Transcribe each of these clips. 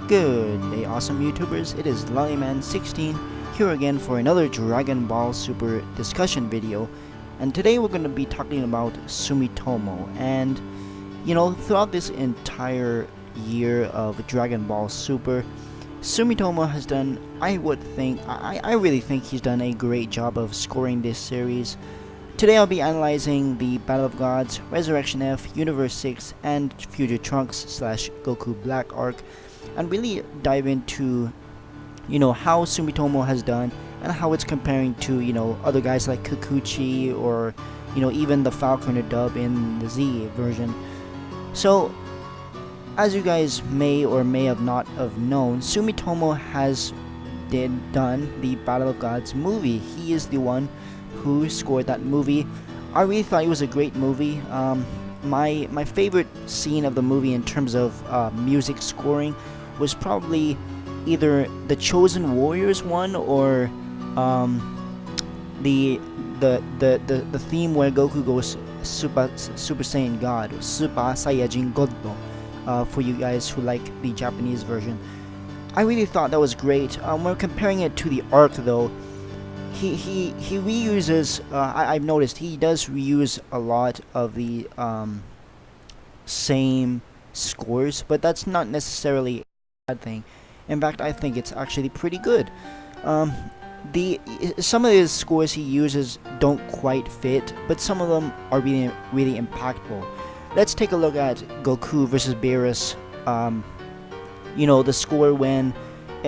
Good day, awesome YouTubers. It is Lollyman16 here again for another Dragon Ball Super discussion video. And today we're going to be talking about Sumitomo. And, you know, throughout this entire year of Dragon Ball Super, Sumitomo has done, I really think he's done a great job of scoring this series. Today I'll be analyzing the Battle of Gods, Resurrection F, Universe 6, and Future Trunks / Goku Black arc, and really dive into, you know, how Sumitomo has done and how it's comparing to, you know, other guys like Kikuchi or, you know, even the Falconer dub in the Z version. So, as you guys may or may have not have known, Sumitomo has done the Battle of Gods movie. He is the one who scored that movie. I really thought it was a great movie. My favorite scene of the movie in terms of music scoring was probably either the Chosen Warriors one or the theme where Goku goes Super Saiyan God, Super Saiyajin God, for you guys who like the Japanese version. I really thought that was great. When comparing it to the arc though, he reuses, I've noticed he does reuse a lot of the same scores, but that's not necessarily a bad thing. In fact, I think it's actually pretty good. Some of his scores he uses don't quite fit, but some of them are really impactful. Let's take a look at Goku versus Beerus. You know, the score when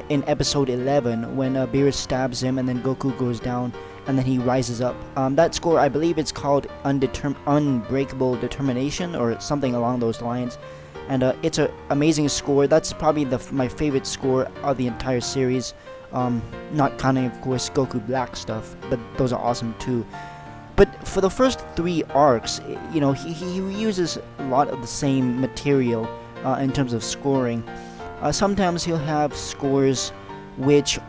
in episode 11 when Beerus stabs him and then Goku goes down and then he rises up. That score, I believe it's called Unbreakable Determination or something along those lines, and it's an amazing score. That's probably my favorite score of the entire series, not counting of course Goku Black stuff, but those are awesome too. But for the first 3 arcs, you know, he reuses a lot of the same material in terms of scoring. Sometimes he'll have scores which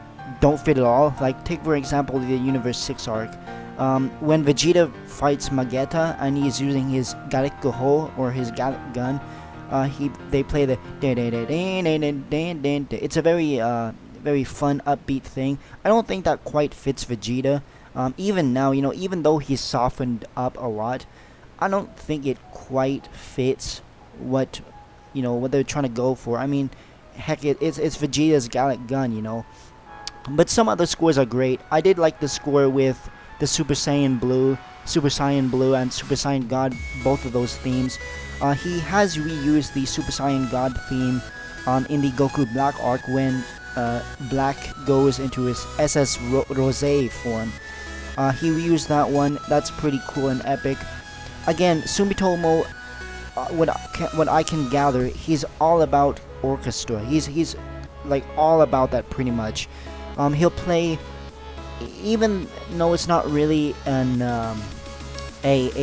don't fit at all. Like, take for example the Universe 6 arc. When Vegeta fights Magetta and he's using his Garek-Go or his Garek gun, they play the it's a very fun, upbeat thing. I don't think that quite fits Vegeta. Even now, you know, even though he's softened up a lot, I don't think it quite fits what, you know, what they're trying to go for. I mean, heck, it's Vegeta's Gallic gun, you know. But some other scores are great. I did like the score with the Super Saiyan Blue, and Super Saiyan God, both of those themes. He has reused the Super Saiyan God theme in the Goku Black arc when Black goes into his SS Rosé form. He reused that one. That's pretty cool and epic. Again, Sumitomo, what I can gather, he's all about orchestra. He's like all about that pretty much. He'll play, even though it's not really a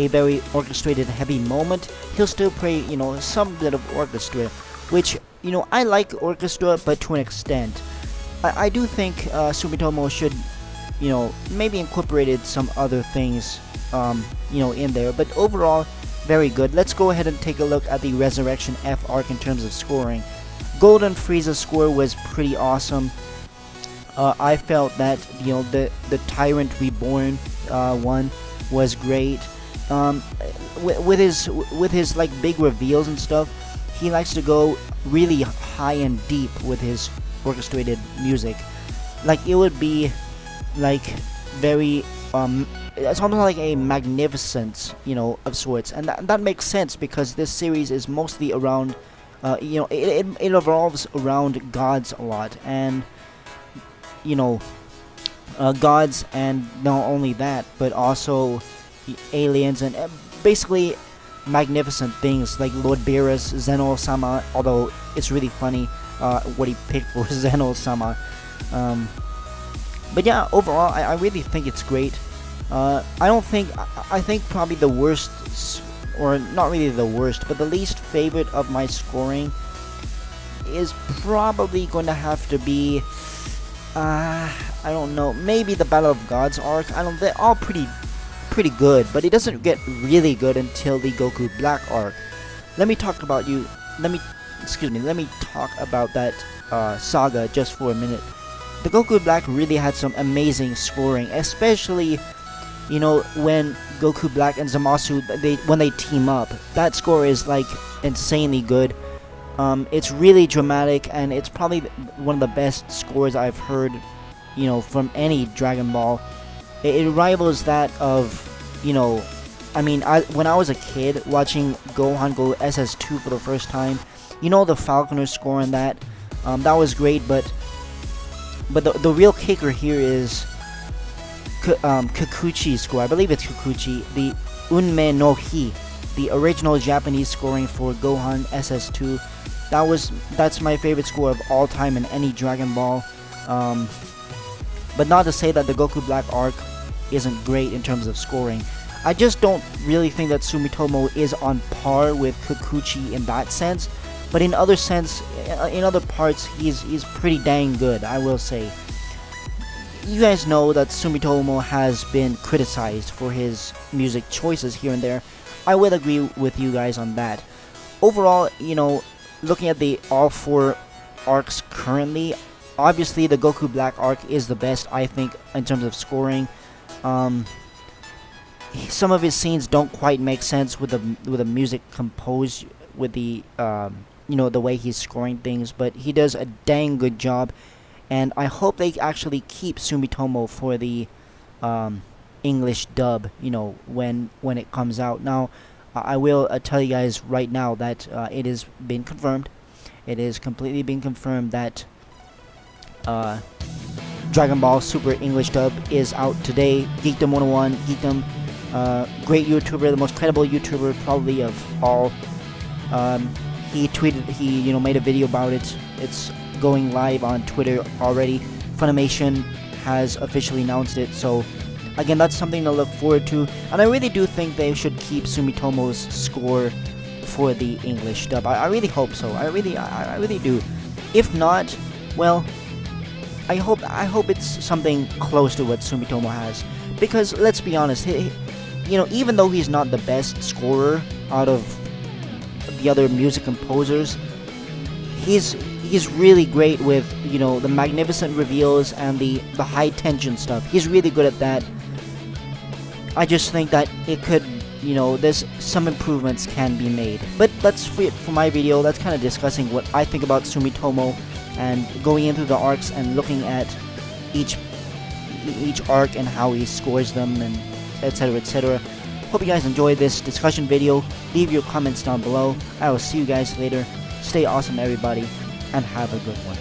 very orchestrated heavy moment, he'll still play, you know, some bit of orchestra, which, you know, I like orchestra, but to an extent. I do think Sumitomo should, you know, maybe incorporated some other things, you know, in there, but overall, very good. Let's go ahead and take a look at the Resurrection F arc in terms of scoring. Golden Frieza's score was pretty awesome. I felt that, you know, the Tyrant Reborn one was great. With his like big reveals and stuff, he likes to go really high and deep with his orchestrated music. Like, it would be like very it's almost like a magnificence, you know, of sorts, and that makes sense because this series is mostly around, you know, it revolves around gods a lot, and, you know, gods, and not only that, but also aliens and basically magnificent things like Lord Beerus, Zeno-sama, although it's really funny what he picked for Zeno-sama. But yeah, overall, I really think it's great. I think probably the worst, or not really the worst, but the least favorite of my scoring is probably going to have to be, I don't know, maybe the Battle of Gods arc. They're all pretty good, but it doesn't get really good until the Goku Black arc. Let me talk about that saga just for a minute. The Goku Black really had some amazing scoring, especially, you know, when Goku Black and Zamasu, when they team up. That score is like insanely good. It's really dramatic, and it's probably one of the best scores I've heard, you know, from any Dragon Ball. It rivals that of, you know, I mean, when I was a kid watching Gohan go SS2 for the first time, you know, the Falconer score in that, that was great, but the real kicker here is Kikuchi's score. I believe it's Kikuchi, the Unme no Hi, the original Japanese scoring for Gohan SS2. That's my favorite score of all time in any Dragon Ball. But not to say that the Goku Black arc isn't great in terms of scoring. I just don't really think that Sumitomo is on par with Kikuchi in that sense. But in other parts, he's pretty dang good, I will say. You guys know that Sumitomo has been criticized for his music choices here and there. I will agree with you guys on that. Overall, you know, looking at all 4 arcs currently, obviously the Goku Black arc is the best, I think, in terms of scoring. Some of his scenes don't quite make sense with the music composed, with the you know, the way he's scoring things, but he does a dang good job, and I hope they actually keep Sumitomo for the English dub, you know, when it comes out. Now, I will tell you guys right now that it has been confirmed. It is completely been confirmed that Dragon Ball Super English dub is out today. Geekdom 101, Geekdom, great YouTuber, the most credible YouTuber probably of all. He you know, made a video about it. It's going live on Twitter already. Funimation has officially announced it, so again, that's something to look forward to. And I really do think they should keep Sumitomo's score for the English dub. I really hope so. I really do. If not, well, I hope it's something close to what Sumitomo has. Because let's be honest, you know, even though he's not the best scorer out of the other music composers, he's really great with, you know, the magnificent reveals and the high tension stuff. He's really good at that. I just think that it could, you know, there's some improvements can be made. But that's it for my video. That's kind of discussing what I think about Sumitomo and going into the arcs and looking at each arc and how he scores them, and etc, etc. Hope you guys enjoyed this discussion video. Leave your comments down below. I will see you guys later. Stay awesome, everybody, and have a good one.